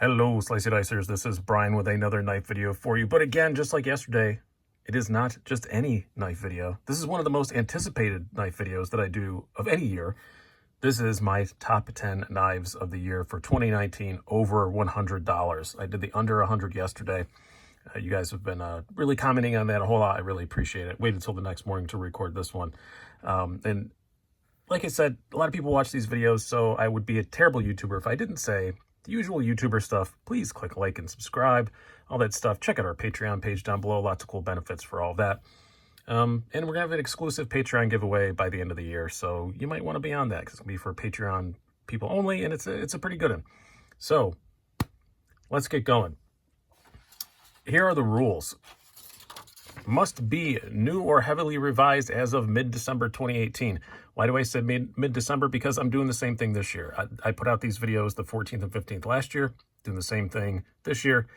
Hello, Slicey Dicers. This is Brian with another knife video for you. But again, just like yesterday, it is not just any knife video. This is one of the most anticipated knife videos that I do of any year. This is my top 10 knives of the year for 2019, over $100. I did the under 100 yesterday. You guys have been really commenting on that a whole lot. I really appreciate it. Waited until the next morning to record this one. And like I said, a lot of people watch these videos, so I would be a terrible YouTuber if I didn't say the usual YouTuber stuff. Please click like and subscribe, all that stuff. Check out our Patreon page down below. Lots of cool benefits for all of that. And we're going to have an exclusive Patreon giveaway by the end of the year, so you might want to be on that because it's going to be for Patreon people only, and it's a pretty good one. So let's get going. Here are the rules. Must be new or heavily revised as of mid-December 2018. Why do I say mid-December? Because I'm doing the same thing this year. I put out these videos the 14th and 15th last year, doing the same thing this year.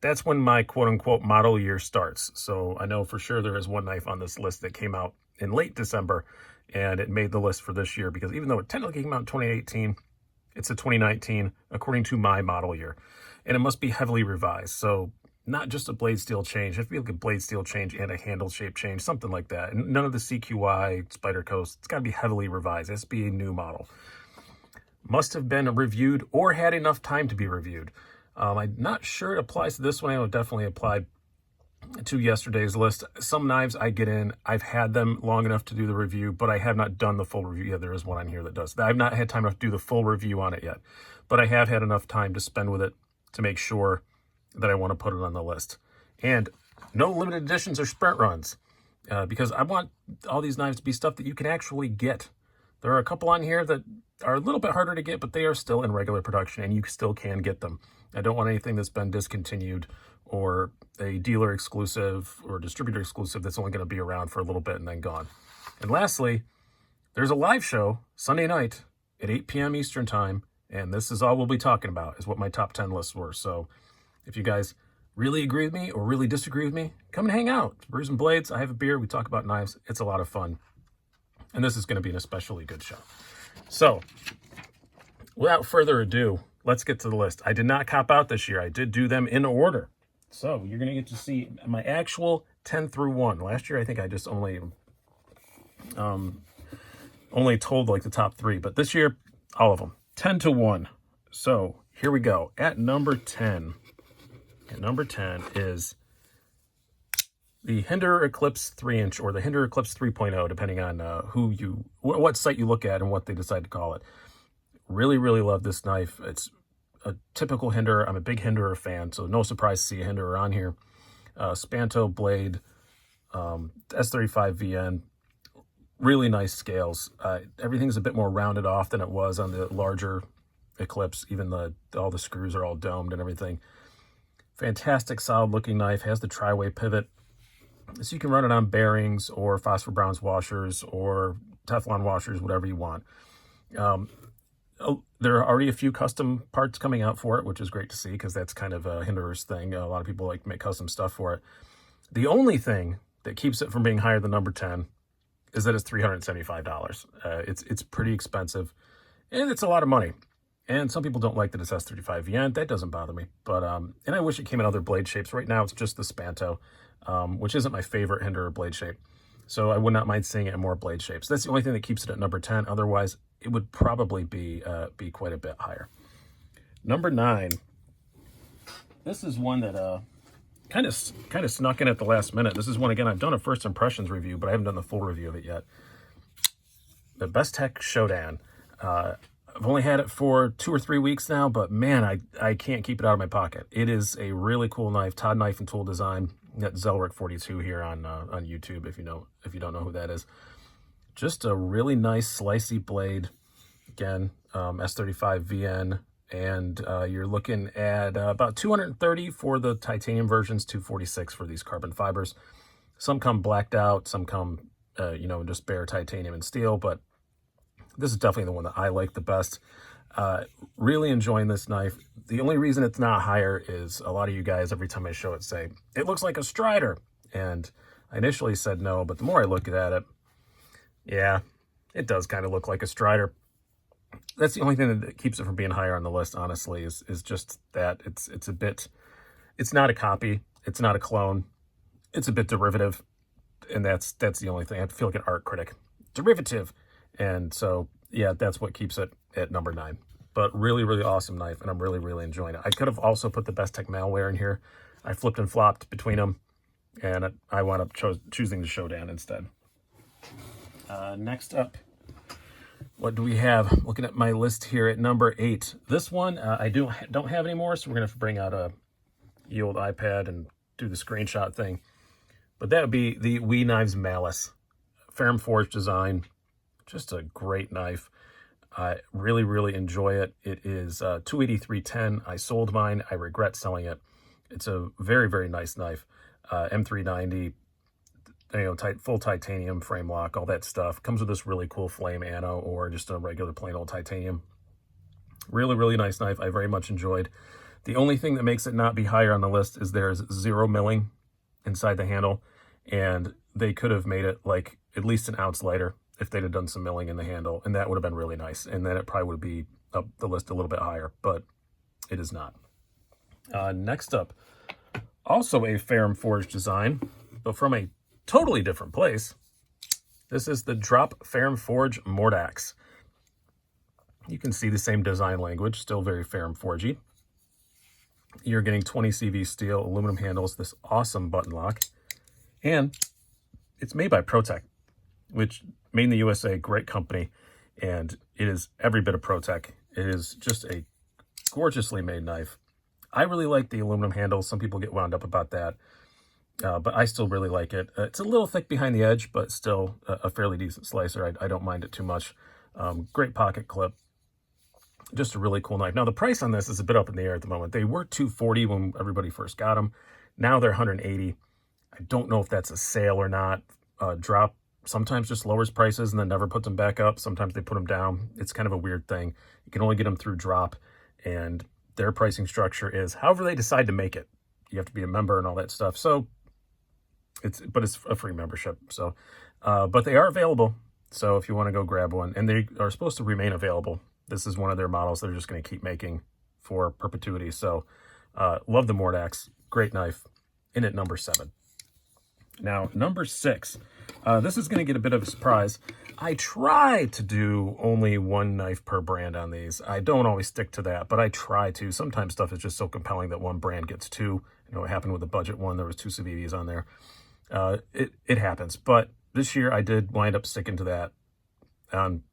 That's when my quote-unquote model year starts. So I know for sure there is one knife on this list that came out in late December, and it made the list for this year because even though it technically came out in 2018, it's a 2019 according to my model year. And it must be heavily revised. So not just a blade steel change. It has to be like a blade steel change and a handle shape change, something like that. And none of the CQI, Spyderco, it's got to be heavily revised. It has to be a new model. Must have been reviewed or had enough time to be reviewed. I'm not sure it applies to this one. I know it definitely applied to yesterday's list. Some knives I get in, I've had them long enough to do the review, but I have not done the full review. Yeah, there is one on here that does. I've not had time enough to do the full review on it yet, but I have had enough time to spend with it to make sure that I want to put it on the list. And no limited editions or sprint runs, because I want all these knives to be stuff that you can actually get. There are a couple on here that are a little bit harder to get, but they are still in regular production and you still can get them. I don't want anything that's been discontinued or a dealer exclusive or distributor exclusive that's only going to be around for a little bit and then gone. And lastly, there's a live show Sunday night at 8 p.m. Eastern time, and this is all we'll be talking about, is what my top 10 lists were. So if you guys really agree with me or really disagree with me, come and hang out. Brews and Blades, I have a beer, we talk about knives. It's a lot of fun. And this is going to be an especially good show. So without further ado, let's get to the list. I did not cop out this year. I did do them in order. So you're going to get to see my actual 10 through 1. Last year, I think I just only told like the top 3. But this year, all of them. 10 to 1. So here we go. At number 10. And number 10 is the Hinderer Eclipse 3-inch or the Hinderer Eclipse 3.0, depending on what site you look at and what they decide to call it. Really, really love this knife. It's a typical Hinderer. I'm a big Hinderer fan, so no surprise to see a Hinderer on here. Spyderco blade, S35 VN, really nice scales. Everything's a bit more rounded off than it was on the larger Eclipse. Even all the screws are all domed and everything. Fantastic, solid-looking knife. Has the tri-way pivot, so you can run it on bearings or phosphor bronze washers or Teflon washers, whatever you want. There are already a few custom parts coming out for it, which is great to see because that's kind of a Hinderer's thing. A lot of people like to make custom stuff for it. The only thing that keeps it from being higher than number 10 is that it's $375. It's pretty expensive, and it's a lot of money. And some people don't like that it's S35 VN. That doesn't bother me. But and I wish it came in other blade shapes. Right now, it's just the Spyderco, which isn't my favorite Hinderer blade shape. So I would not mind seeing it in more blade shapes. That's the only thing that keeps it at number 10. Otherwise, it would probably be quite a bit higher. Number 9. This is one that kind of snuck in at the last minute. This is one, again, I've done a first impressions review, but I haven't done the full review of it yet. The Best Tech Shodan. I've only had it for 2 or 3 weeks now, but man, I can't keep it out of my pocket. It is a really cool knife. Todd Knife and Tool Design. Got Zelric 42 here on YouTube if you don't know who that is. Just a really nice slicey blade. Again, S35 VN, and you're looking at about $230 for the titanium versions, $246 for these carbon fibers. Some come blacked out, some come just bare titanium and steel, but this is definitely the one that I like the best. Really enjoying this knife. The only reason it's not higher is a lot of you guys, every time I show it, say, it looks like a Strider. And I initially said no, but the more I look at it, yeah, it does kind of look like a Strider. That's the only thing that keeps it from being higher on the list, honestly, is just that it's a bit, it's not a copy, it's not a clone, it's a bit derivative, and that's the only thing. I feel like an art critic. Derivative. And so, yeah, that's what keeps it at number 9. But really, really awesome knife, and I'm really, really enjoying it. I could have also put the Best Tech malware in here. I flipped and flopped between them, and I wound up choosing the Shodan instead. Next up, what do we have? Looking at my list here at number 8. This one I don't have anymore, so we're going to have to bring out a ye old iPad and do the screenshot thing. But that would be the WE Knives Malice. Ferrum Forge design. Just a great knife. I really, really enjoy it. It is $283.10. I sold mine. I regret selling it. It's a very, very nice knife. M390, full titanium frame lock, all that stuff. Comes with this really cool flame anno or just a regular plain old titanium. Really, really nice knife. I very much enjoyed. The only thing that makes it not be higher on the list is there's 0 milling inside the handle, and they could have made it like at least an ounce lighter if they'd have done some milling in the handle, and that would have been really nice, and then it probably would be up the list a little bit higher, but it is not. Next up, also a Ferrum Forge design, but from a totally different place. This is the Drop Ferrum Forge Mordax. You can see the same design language, still very Ferrum Forgey. You're getting 20 CV steel, aluminum handles, this awesome button lock, and it's made by ProTech, which made in the USA, great company, and it is every bit of ProTech. It is just a gorgeously made knife. I really like the aluminum handles. Some people get wound up about that, but I still really like it. It's a little thick behind the edge, but still a fairly decent slicer. I don't mind it too much. Great pocket clip. Just a really cool knife. Now, the price on this is a bit up in the air at the moment. They were $240 when everybody first got them. Now they're $180. I don't know if that's a sale or not. Drop sometimes just lowers prices and then never puts them back up. Sometimes they put them down. It's kind of a weird thing. You can only get them through Drop, and their pricing structure is however they decide to make it. You have to be a member and all that stuff. So it's a free membership. So, but they are available. So if you want to go grab one, and they are supposed to remain available. This is one of their models they're just going to keep making for perpetuity. So love the Mordax. Great knife. In at number 7. Now, number 6. This is going to get a bit of a surprise. I try to do only one knife per brand on these. I don't always stick to that, but I try to. Sometimes stuff is just so compelling that one brand gets 2. You know, it happened with the budget one. There was 2 Civivs on there. It happens. But this year I did wind up sticking to that on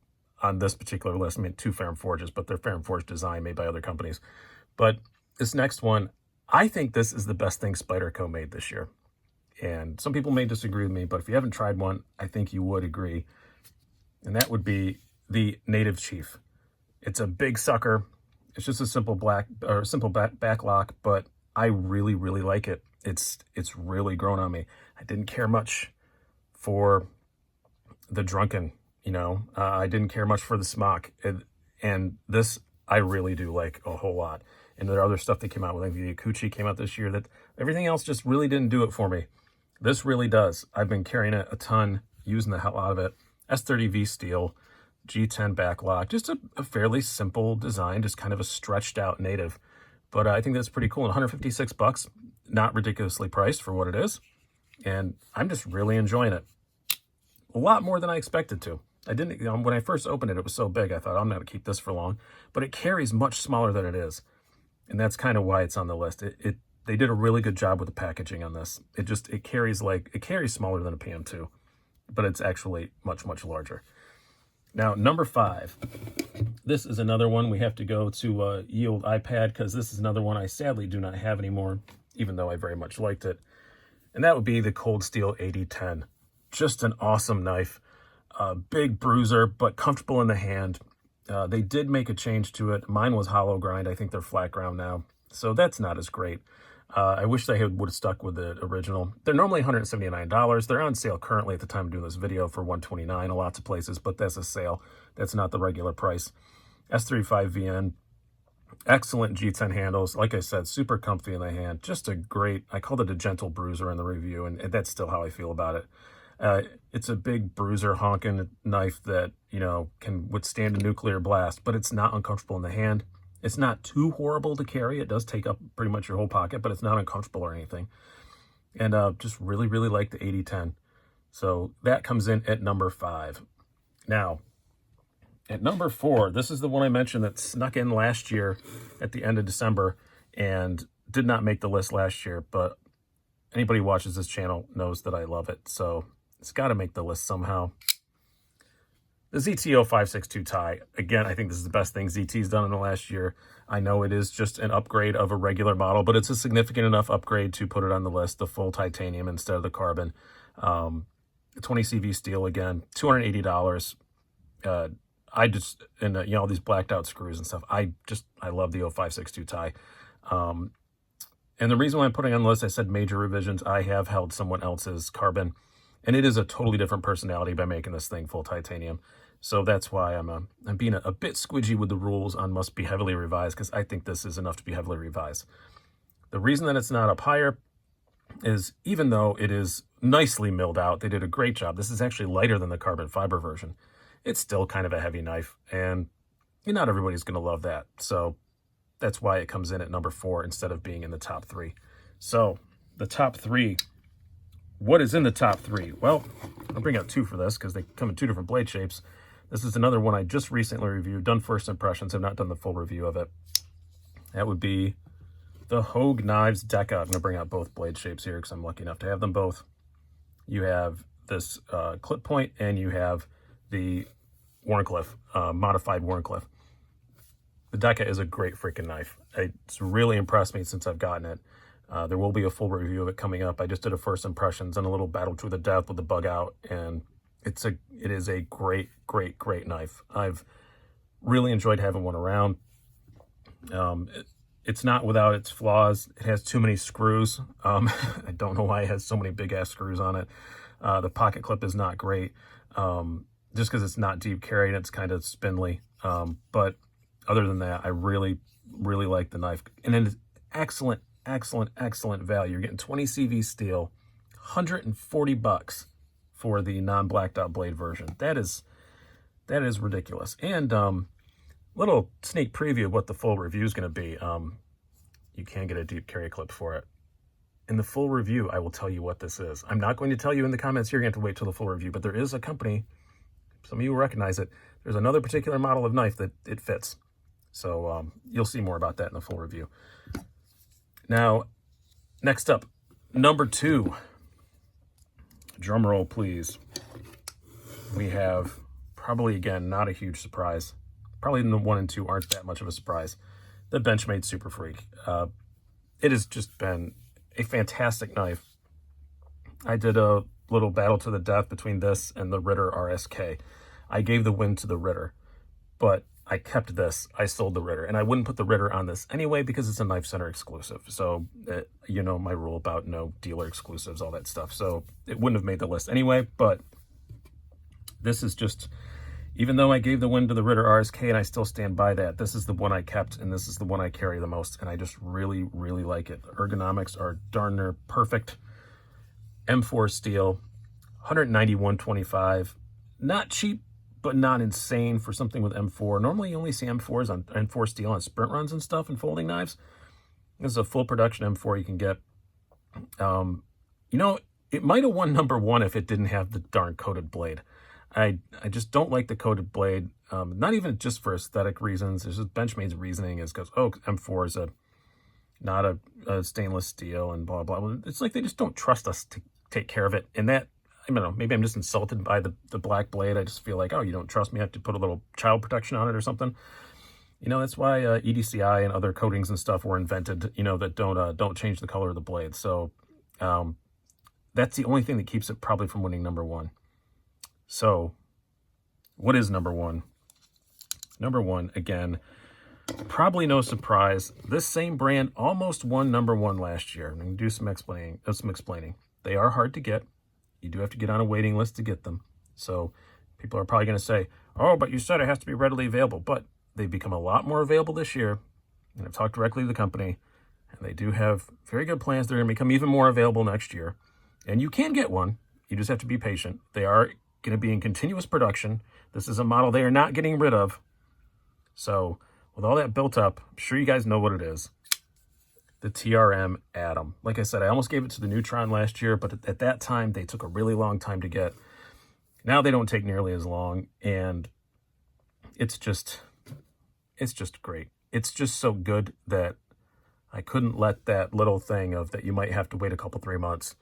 this particular list. I mean, 2 Ferrum Forges, but they're Ferrum Forge design made by other companies. But this next one, I think this is the best thing Spyderco made this year. And some people may disagree with me, but if you haven't tried one, I think you would agree. And that would be the Native Chief. It's a big sucker. It's just a simple back lock, but I really, really like it. It's really grown on me. I didn't care much for the Drunken, I didn't care much for the Smock. And this I really do like a whole lot. And there are other stuff that came out with, like the Akuchi came out this year, that everything else just really didn't do it for me. This really does. I've been carrying it a ton, using the hell out of it. S30V steel, G10 backlock, just a fairly simple design, just kind of a stretched out Native. But I think that's pretty cool. And $156, not ridiculously priced for what it is. And I'm just really enjoying it. A lot more than I expected to. I didn't, when I first opened it, it was so big, I thought I'm not going to keep this for long. But it carries much smaller than it is. And that's kind of why it's on the list. They did a really good job with the packaging on this. It carries smaller than a PM2, but it's actually much, much larger. Now, number 5. This is another one. We have to go to ye old iPad, because this is another one I sadly do not have anymore, even though I very much liked it. And that would be the Cold Steel 8010. Just an awesome knife. Big bruiser, but comfortable in the hand. They did make a change to it. Mine was hollow grind. I think they're flat ground now. So that's not as great. I wish they would have stuck with the original. They're normally $179. They're on sale currently at the time of doing this video for $129 in lots of places, but that's a sale. That's not the regular price. S35VN, excellent G10 handles. Like I said, super comfy in the hand. Just a great, I called it a gentle bruiser in the review, and that's still how I feel about it. It's a big bruiser honking knife that, you know, can withstand a nuclear blast, but it's not uncomfortable in the hand. It's not too horrible to carry. It does take up pretty much your whole pocket, but it's not uncomfortable or anything. And just really, really like the 8010. So that comes in at number 5. Now, at number 4, this is the one I mentioned that snuck in last year at the end of December and did not make the list last year, but anybody who watches this channel knows that I love it, so it's got to make the list somehow. The ZTO 562 tie. Again, I think this is the best thing ZT's done in the last year. I know it is just an upgrade of a regular model, but it's a significant enough upgrade to put it on the list, the full titanium instead of the carbon. 20 CV steel again, $280. I just, and you know, all these blacked out screws and stuff. I love the 0562 tie. And the reason why I'm putting on the list, I said major revisions. I have held someone else's carbon, and it is a totally different personality by making this thing full titanium. So that's why I'm being a bit squidgy with the rules on must be heavily revised, because I think this is enough to be heavily revised. The reason that it's not up higher is even though it is nicely milled out, they did a great job. This is actually lighter than the carbon fiber version. It's still kind of a heavy knife, and not everybody's going to love that. So that's why it comes in at number 4 instead of being in the top 3. So the top 3, what is in the top 3? Well, I'll bring out 2 for this because they come in 2 different blade shapes. This is another one I just recently reviewed, done first impressions, have not done the full review of it. That would be the Hogue Knives Deca. I'm going to bring out both blade shapes here because I'm lucky enough to have them both. You have this clip point, and you have the Wharncliffe, modified Wharncliffe. The Deca is a great freaking knife. It's really impressed me since I've gotten it. There will be a full review of it coming up. I just did a first impressions and a little battle to the death with the bug out, and it is a great, great, great knife. I've really enjoyed having one around. It's not without its flaws. It has too many screws. I don't know why it has so many big ass screws on it. The pocket clip is not great, just because it's not deep carry and it's kind of spindly. But other than that, I really, really like the knife. And then it's excellent, excellent, excellent value. You're getting 20 CV steel, $140 for the non-blacked out blade version. That is ridiculous. And little sneak preview of what the full review is going to be. You can get a deep carry clip for it. In the full review, I will tell you what this is. I'm not going to tell you in the comments here. You're going to have to wait till the full review, but there is a company, some of you will recognize it. There's another particular model of knife that it fits. So you'll see more about that in the full review. Now, next up, number 2. Drum roll, please. We have probably, again, not a huge surprise. Probably the 1 and 2 aren't that much of a surprise. The Benchmade Super Freak. It has just been a fantastic knife. I did a little battle to the death between this and the Ritter RSK. I gave the win to the Ritter, but I kept this. I sold the Ritter, and I wouldn't put the Ritter on this anyway because it's a Knife Center exclusive. So, you know my rule about no dealer exclusives, all that stuff. So it wouldn't have made the list anyway, but this is just, even though I gave the win to the Ritter RSK, and I still stand by that, this is the one I kept, and this is the one I carry the most, and I just really, really like it. The ergonomics are darn near perfect. M4 steel, 191.25. Not cheap, but not insane for something with M4. Normally you only see M4s on M4 steel on sprint runs and stuff and folding knives. This is a full production M4 you can get. You know, it might have won number 1 if it didn't have the darn coated blade. I just don't like the coated blade, not even just for aesthetic reasons. It's just Benchmade's reasoning is because, oh, M4 is not a stainless steel and blah, blah, blah. It's like they just don't trust us to take care of it. And that, I don't know, maybe I'm just insulted by the black blade. I just feel like, oh, you don't trust me, I have to put a little child protection on it or something. You know, that's why EDCI and other coatings and stuff were invented, you know, that don't change the color of the blade. So that's the only thing that keeps it probably from winning number 1. So what is number 1? Number 1, again, probably no surprise. This same brand almost won number 1 last year. I'm going to do some explaining. They are hard to get. You do have to get on a waiting list to get them. So people are probably going to say, oh, but you said it has to be readily available. But they've become a lot more available this year. And I've talked directly to the company, and they do have very good plans. They're going to become even more available next year. And you can get one. You just have to be patient. They are going to be in continuous production. This is a model they are not getting rid of. So with all that built up, I'm sure you guys know what it is. The TRM Atom. Like I said, I almost gave it to the Neutron last year, but at that time, they took a really long time to get. Now they don't take nearly as long, and it's just great. It's just so good that I couldn't let that little thing of that you might have to wait a couple, 3 months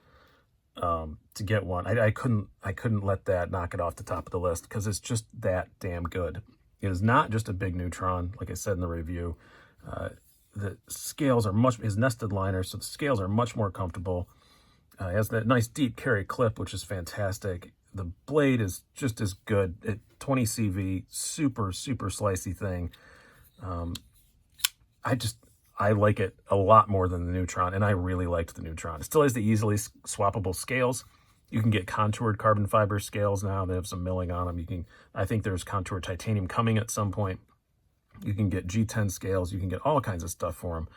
to get one. I couldn't let that knock it off the top of the list because it's just that damn good. It is not just a big Neutron, like I said in the review. The scales are his nested liner, so the scales are much more comfortable. It has that nice deep carry clip, which is fantastic. The blade is just as good at 20 CV, super, super slicey thing. I like it a lot more than the Neutron, and I really liked the Neutron. It still has the easily swappable scales. You can get contoured carbon fiber scales now. They have some milling on them. I think there's contoured titanium coming at some point. You can get G10 scales. You can get all kinds of stuff for them.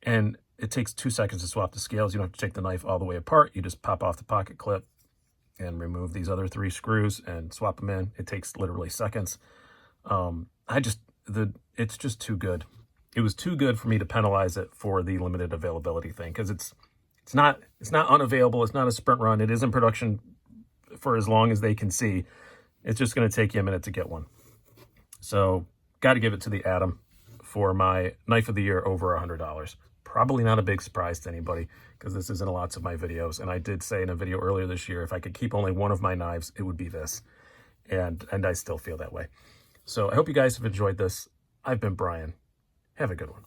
And it takes 2 seconds to swap the scales. You don't have to take the knife all the way apart. You just pop off the pocket clip and remove these other 3 screws and swap them in. It takes literally seconds. It's just too good. It was too good for me to penalize it for the limited availability thing, because it's not unavailable. It's not a sprint run. It is in production for as long as they can see. It's just going to take you a minute to get one. So got to give it to the Atom for my knife of the year over $100. Probably not a big surprise to anybody because this is in lots of my videos. And I did say in a video earlier this year, if I could keep only one of my knives, it would be this. And I still feel that way. So I hope you guys have enjoyed this. I've been Brian. Have a good one.